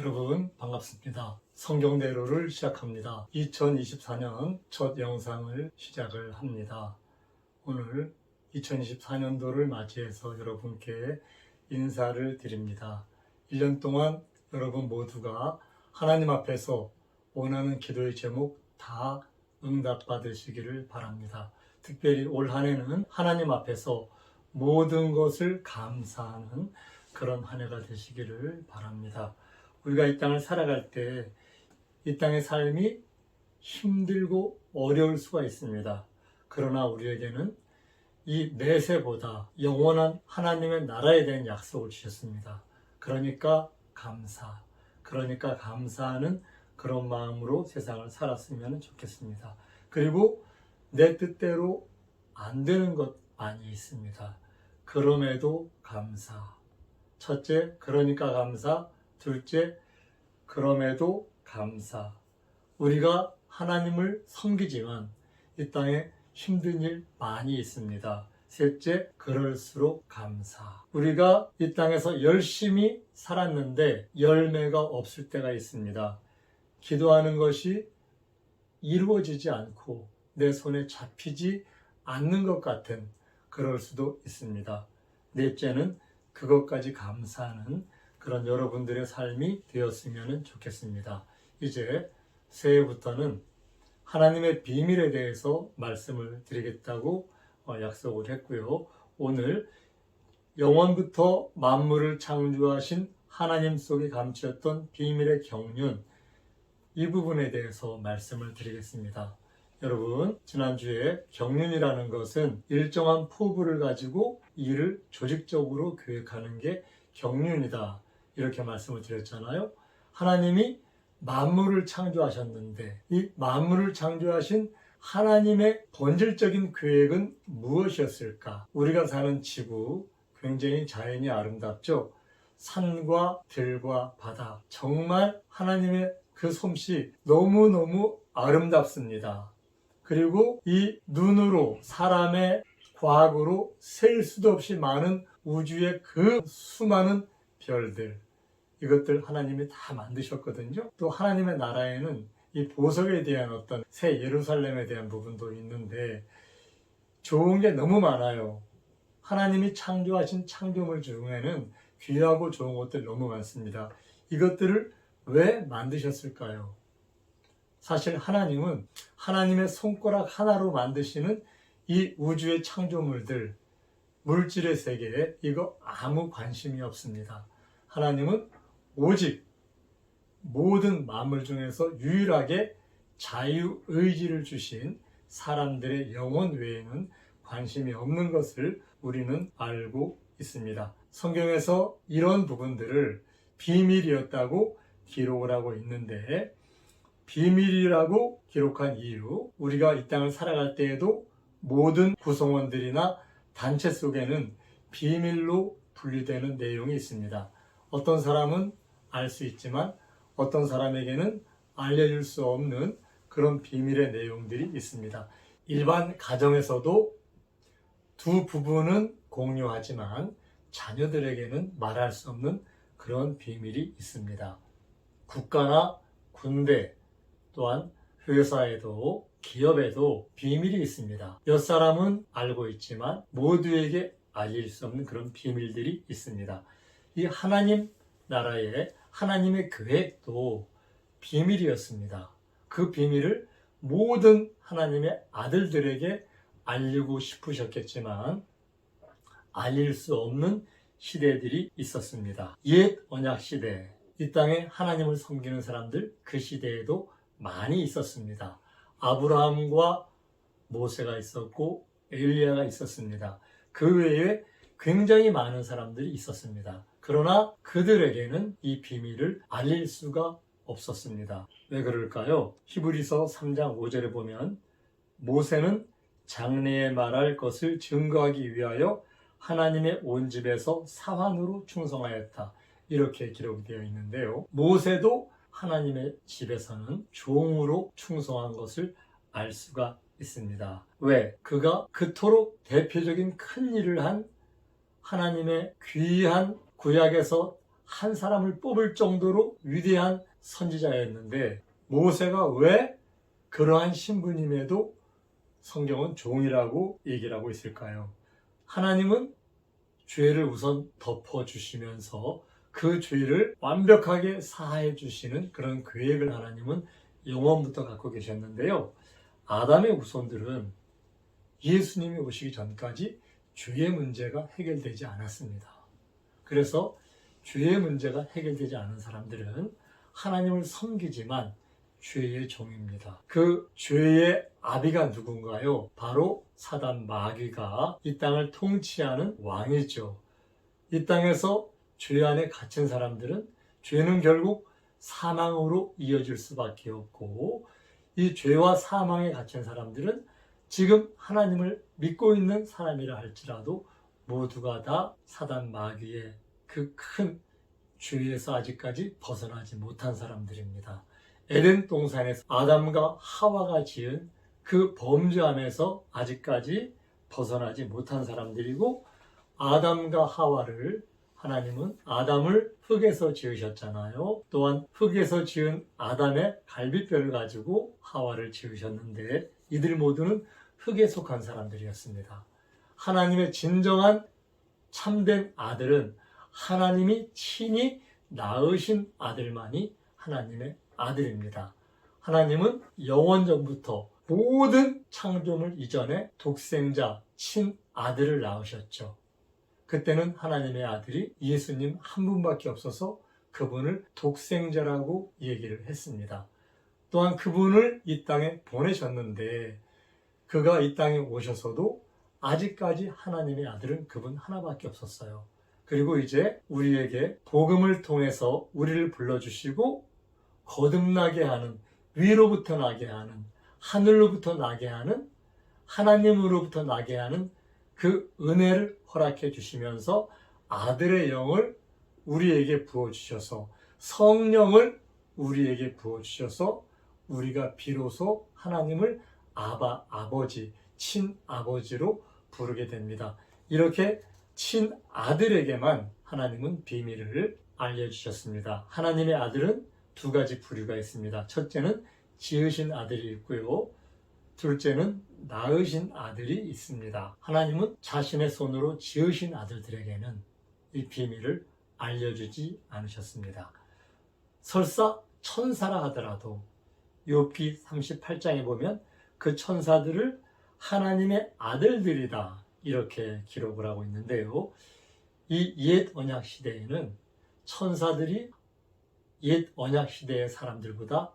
여러분 반갑습니다. 성경대로를 시작합니다. 2024년 첫 영상을 시작을 합니다. 오늘 2024년도를 맞이해서 여러분께 인사를 드립니다. 1년 동안 여러분 모두가 하나님 앞에서 원하는 기도의 제목 다 응답받으시기를 바랍니다. 특별히 올 한 해는 하나님 앞에서 모든 것을 감사하는 그런 한 해가 되시기를 바랍니다. 우리가 이 땅을 살아갈 때 이 땅의 삶이 힘들고 어려울 수가 있습니다. 그러나 우리에게는 이 매세보다 영원한 하나님의 나라에 대한 약속을 주셨습니다. 그러니까 감사하는 그런 마음으로 세상을 살았으면 좋겠습니다. 그리고 내 뜻대로 안 되는 것 많이 있습니다. 그럼에도 감사. 첫째, 그러니까 감사. 둘째, 그럼에도 감사. 우리가 하나님을 섬기지만 이 땅에 힘든 일 많이 있습니다. 셋째, 그럴수록 감사. 우리가 이 땅에서 열심히 살았는데 열매가 없을 때가 있습니다. 기도하는 것이 이루어지지 않고 내 손에 잡히지 않는 것 같은 그럴 수도 있습니다. 넷째는 그것까지 감사하는 그런 여러분들의 삶이 되었으면 좋겠습니다. 이제 새해부터는 하나님의 비밀에 대해서 말씀을 드리겠다고 약속을 했고요. 오늘 영원부터 만물을 창조하신 하나님 속에 감추었던 비밀의 경륜, 이 부분에 대해서 말씀을 드리겠습니다. 여러분, 지난주에 경륜이라는 것은 일정한 포부를 가지고 일을 조직적으로 계획하는 게 경륜이다, 이렇게 말씀을 드렸잖아요. 하나님이 만물을 창조하셨는데 이 만물을 창조하신 하나님의 본질적인 계획은 무엇이었을까? 우리가 사는 지구, 굉장히 자연이 아름답죠? 산과 들과 바다, 정말 하나님의 그 솜씨 너무너무 아름답습니다. 그리고 이 눈으로, 사람의 과학으로 셀 수도 없이 많은 우주의 그 수많은 별들, 이것들 하나님이 다 만드셨거든요. 또 하나님의 나라에는 이 보석에 대한 어떤 새 예루살렘에 대한 부분도 있는데 좋은 게 너무 많아요. 하나님이 창조하신 창조물 중에는 귀하고 좋은 것들 너무 많습니다. 이것들을 왜 만드셨을까요? 사실 하나님은 하나님의 손가락 하나로 만드시는 이 우주의 창조물들, 물질의 세계에 이거 아무 관심이 없습니다. 하나님은 오직 모든 만물 중에서 유일하게 자유의지를 주신 사람들의 영혼 외에는 관심이 없는 것을 우리는 알고 있습니다. 성경에서 이런 부분들을 비밀이었다고 기록을 하고 있는데, 비밀이라고 기록한 이유, 우리가 이 땅을 살아갈 때에도 모든 구성원들이나 단체 속에는 비밀로 분류되는 내용이 있습니다. 어떤 사람은 알 수 있지만 어떤 사람에게는 알려줄 수 없는 그런 비밀의 내용들이 있습니다. 일반 가정에서도 두 부부는 공유하지만 자녀들에게는 말할 수 없는 그런 비밀이 있습니다. 국가나 군대, 또한 회사에도 기업에도 비밀이 있습니다. 몇 사람은 알고 있지만 모두에게 알릴 수 없는 그런 비밀들이 있습니다. 이 하나님 나라의 하나님의 계획도 비밀이었습니다. 그 비밀을 모든 하나님의 아들들에게 알리고 싶으셨겠지만 알릴 수 없는 시대들이 있었습니다. 옛 언약 시대, 이 땅에 하나님을 섬기는 사람들, 그 시대에도 많이 있었습니다. 아브라함과 모세가 있었고 엘리야가 있었습니다. 그 외에 굉장히 많은 사람들이 있었습니다. 그러나 그들에게는 이 비밀을 알릴 수가 없었습니다. 왜 그럴까요? 히브리서 3장 5절에 보면 모세는 장래에 말할 것을 증거하기 위하여 하나님의 온 집에서 사환으로 충성하였다, 이렇게 기록되어 있는데요. 모세도 하나님의 집에서는 종으로 충성한 것을 알 수가 있습니다. 왜? 그가 그토록 대표적인 큰 일을 한 하나님의 귀한 구약에서 한 사람을 뽑을 정도로 위대한 선지자였는데 모세가 왜 그러한 신분임에도 성경은 종이라고 얘기를 하고 있을까요? 하나님은 죄를 우선 덮어주시면서 그 죄를 완벽하게 사하해 주시는 그런 계획을 하나님은 영원부터 갖고 계셨는데요. 아담의 후손들은 예수님이 오시기 전까지 죄의 문제가 해결되지 않았습니다. 그래서 죄의 문제가 해결되지 않은 사람들은 하나님을 섬기지만 죄의 종입니다. 그 죄의 아비가 누군가요? 바로 사단 마귀가 이 땅을 통치하는 왕이죠. 이 땅에서 죄 안에 갇힌 사람들은 죄는 결국 사망으로 이어질 수밖에 없고, 이 죄와 사망에 갇힌 사람들은 지금 하나님을 믿고 있는 사람이라 할지라도 모두가 다 사단 마귀의 그 큰 죄에서 아직까지 벗어나지 못한 사람들입니다. 에덴 동산에서 아담과 하와가 지은 그 범죄함에서 아직까지 벗어나지 못한 사람들이고, 아담과 하와를 하나님은 아담을 흙에서 지으셨잖아요. 또한 흙에서 지은 아담의 갈비뼈를 가지고 하와를 지으셨는데 이들 모두는 흙에 속한 사람들이었습니다. 하나님의 진정한 참된 아들은 하나님이 친히 낳으신 아들만이 하나님의 아들입니다. 하나님은 영원전부터 모든 창조물 이전에 독생자 친아들을 낳으셨죠. 그때는 하나님의 아들이 예수님 한 분밖에 없어서 그분을 독생자라고 얘기를 했습니다. 또한 그분을 이 땅에 보내셨는데 그가 이 땅에 오셔서도 아직까지 하나님의 아들은 그분 하나밖에 없었어요. 그리고 이제 우리에게 복음을 통해서 우리를 불러주시고 거듭나게 하는, 위로부터 나게 하는, 하늘로부터 나게 하는, 하나님으로부터 나게 하는 그 은혜를 허락해 주시면서 아들의 영을 우리에게 부어주셔서, 성령을 우리에게 부어주셔서 우리가 비로소 하나님을 아바, 아버지, 친아버지로 부르게 됩니다. 이렇게 친아들에게만 하나님은 비밀을 알려주셨습니다. 하나님의 아들은 두 가지 부류가 있습니다. 첫째는 지으신 아들이 있고요. 둘째는 낳으신 아들이 있습니다. 하나님은 자신의 손으로 지으신 아들들에게는 이 비밀을 알려주지 않으셨습니다. 설사 천사라 하더라도 욥기 38장에 보면 그 천사들을 하나님의 아들들이다 이렇게 기록을 하고 있는데요. 이 옛 언약 시대에는 천사들이 옛 언약 시대의 사람들보다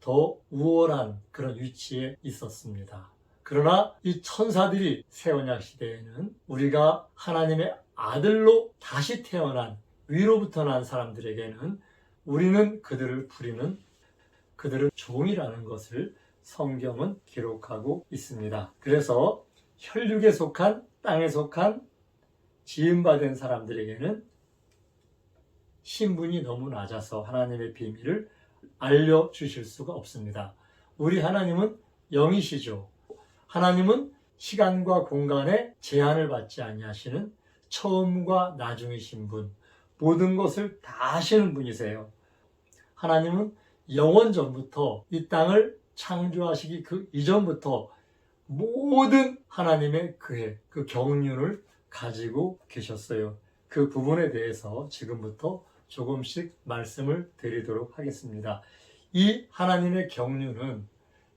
더 우월한 그런 위치에 있었습니다. 그러나 이 천사들이 새 언약 시대에는 우리가 하나님의 아들로 다시 태어난 위로부터 난 사람들에게는 우리는 그들을 부리는 그들은 종이라는 것을 성경은 기록하고 있습니다. 그래서 혈육에 속한, 땅에 속한 지음받은 사람들에게는 신분이 너무 낮아서 하나님의 비밀을 알려주실 수가 없습니다. 우리 하나님은 영이시죠. 하나님은 시간과 공간에 제한을 받지 아니하시는 처음과 나중이신 분, 모든 것을 다 아시는 분이세요. 하나님은 영원 전부터 이 땅을 창조하시기 그 이전부터 모든 하나님의 계획, 그 경륜을 가지고 계셨어요. 그 부분에 대해서 지금부터 조금씩 말씀을 드리도록 하겠습니다. 이 하나님의 경륜은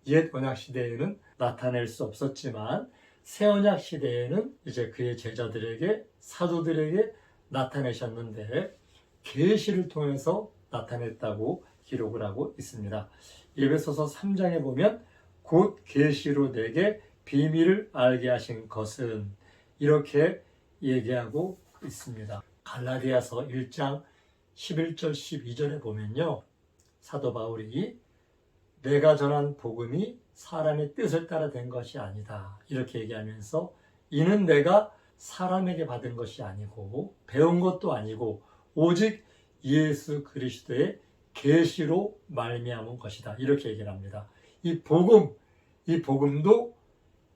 옛 언약 시대에는 나타낼 수 없었지만 새 언약 시대에는 이제 그의 제자들에게, 사도들에게 나타내셨는데 계시를 통해서 나타냈다고 기록을 하고 있습니다. 에베소서 3장에 보면 곧 계시로 내게 비밀을 알게 하신 것은 이렇게 얘기하고 있습니다. 갈라디아서 1장 11절 12절에 보면요, 사도 바울이 내가 전한 복음이 사람의 뜻을 따라 된 것이 아니다 이렇게 얘기하면서, 이는 내가 사람에게 받은 것이 아니고 배운 것도 아니고 오직 예수 그리스도의 계시로 말미암은 것이다 이렇게 얘기를 합니다. 이 복음도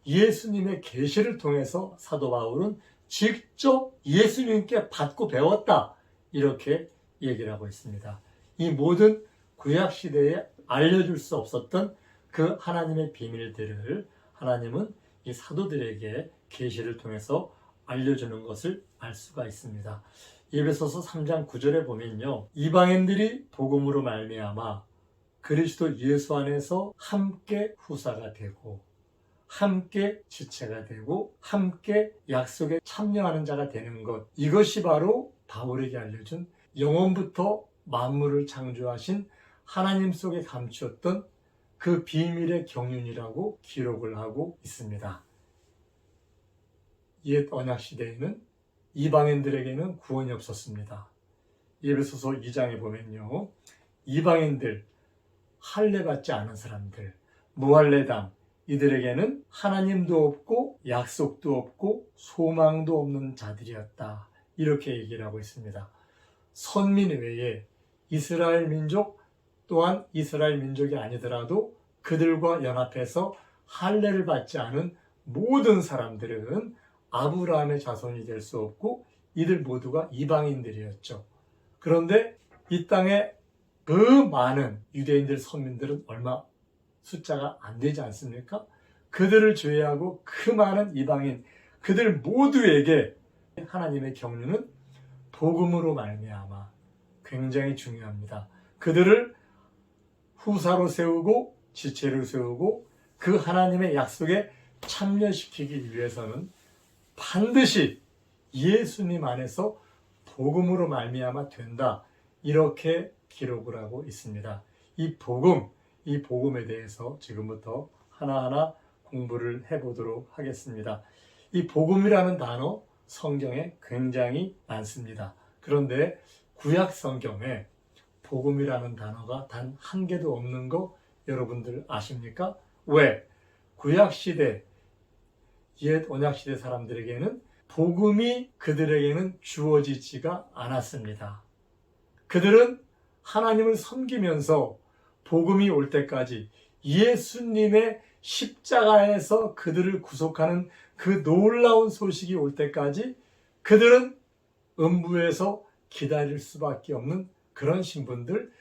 예수님의 계시를 통해서 사도 바울은 직접 예수님께 받고 배웠다 이렇게 얘기를 하고 있습니다. 이 모든 구약시대에 알려줄 수 없었던 그 하나님의 비밀들을 하나님은 이 사도들에게 계시를 통해서 알려주는 것을 알 수가 있습니다. 에베소서 3장 9절에 보면요, 이방인들이 복음으로 말미암아 그리스도 예수 안에서 함께 후사가 되고 함께 지체가 되고 함께 약속에 참여하는 자가 되는 것, 이것이 바로 바울에게 알려준 영원부터 만물을 창조하신 하나님 속에 감추었던 그 비밀의 경륜이라고 기록을 하고 있습니다. 옛 언약 시대에는 이방인들에게는 구원이 없었습니다. 에베소서 2장에 보면요, 이방인들, 할례 받지 않은 사람들, 무할례당, 이들에게는 하나님도 없고 약속도 없고 소망도 없는 자들이었다, 이렇게 얘기를 하고 있습니다. 선민 외에 이스라엘 민족 또한 이스라엘 민족이 아니더라도 그들과 연합해서 할례를 받지 않은 모든 사람들은 아브라함의 자손이 될 수 없고 이들 모두가 이방인들이었죠. 그런데 이 땅에 그 많은 유대인들, 선민들은 얼마 숫자가 안 되지 않습니까? 그들을 제외하고 그 많은 이방인, 그들 모두에게 하나님의 경륜은 복음으로 말미암아 굉장히 중요합니다. 그들을 후사로 세우고 지체로 세우고 그 하나님의 약속에 참여시키기 위해서는 반드시 예수님 안에서 복음으로 말미암아 된다, 이렇게 기록을 하고 있습니다. 이 복음에 대해서 지금부터 하나하나 공부를 해보도록 하겠습니다. 이 복음이라는 단어 성경에 굉장히 많습니다. 그런데 구약 성경에 복음이라는 단어가 단 한 개도 없는 거 여러분들 아십니까? 왜? 구약시대, 옛 언약시대 사람들에게는 복음이 그들에게는 주어지지가 않았습니다. 그들은 하나님을 섬기면서 복음이 올 때까지, 예수님의 십자가에서 그들을 구속하는 그 놀라운 소식이 올 때까지 그들은 음부에서 기다릴 수밖에 없는 그런 신분들,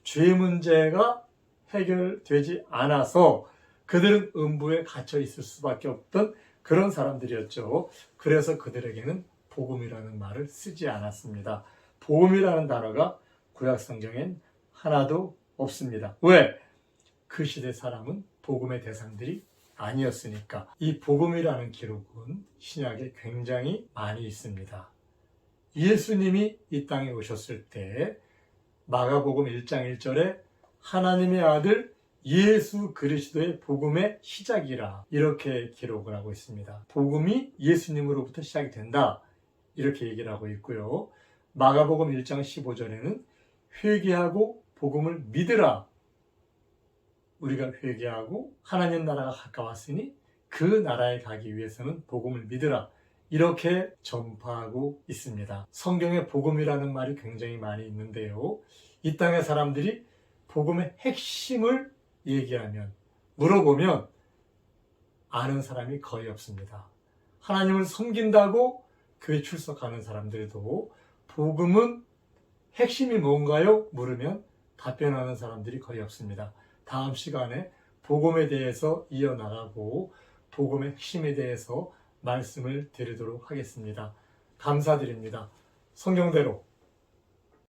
죄 문제가 해결되지 않아서 그들은 음부에 갇혀 있을 수밖에 없던 그런 사람들이었죠. 그래서 그들에게는 복음이라는 말을 쓰지 않았습니다. 복음이라는 단어가 구약 성경엔 하나도 없습니다. 왜? 그 시대 사람은 복음의 대상들이 아니었으니까. 이 복음이라는 기록은 신약에 굉장히 많이 있습니다. 예수님이 이 땅에 오셨을 때 마가복음 1장 1절에 하나님의 아들 예수 그리스도의 복음의 시작이라, 이렇게 기록을 하고 있습니다. 복음이 예수님으로부터 시작이 된다, 이렇게 얘기를 하고 있고요. 마가복음 1장 15절에는 회개하고 복음을 믿으라, 우리가 회개하고 하나님 나라가 가까웠으니 그 나라에 가기 위해서는 복음을 믿으라, 이렇게 전파하고 있습니다. 성경에 복음이라는 말이 굉장히 많이 있는데요, 이 땅의 사람들이 복음의 핵심을 얘기하면, 물어보면 아는 사람이 거의 없습니다. 하나님을 섬긴다고 교회 출석하는 사람들도 복음은 핵심이 뭔가요? 물으면 답변하는 사람들이 거의 없습니다. 다음 시간에 복음에 대해서 이어나가고 복음의 핵심에 대해서 말씀을 드리도록 하겠습니다. 감사드립니다. 성경대로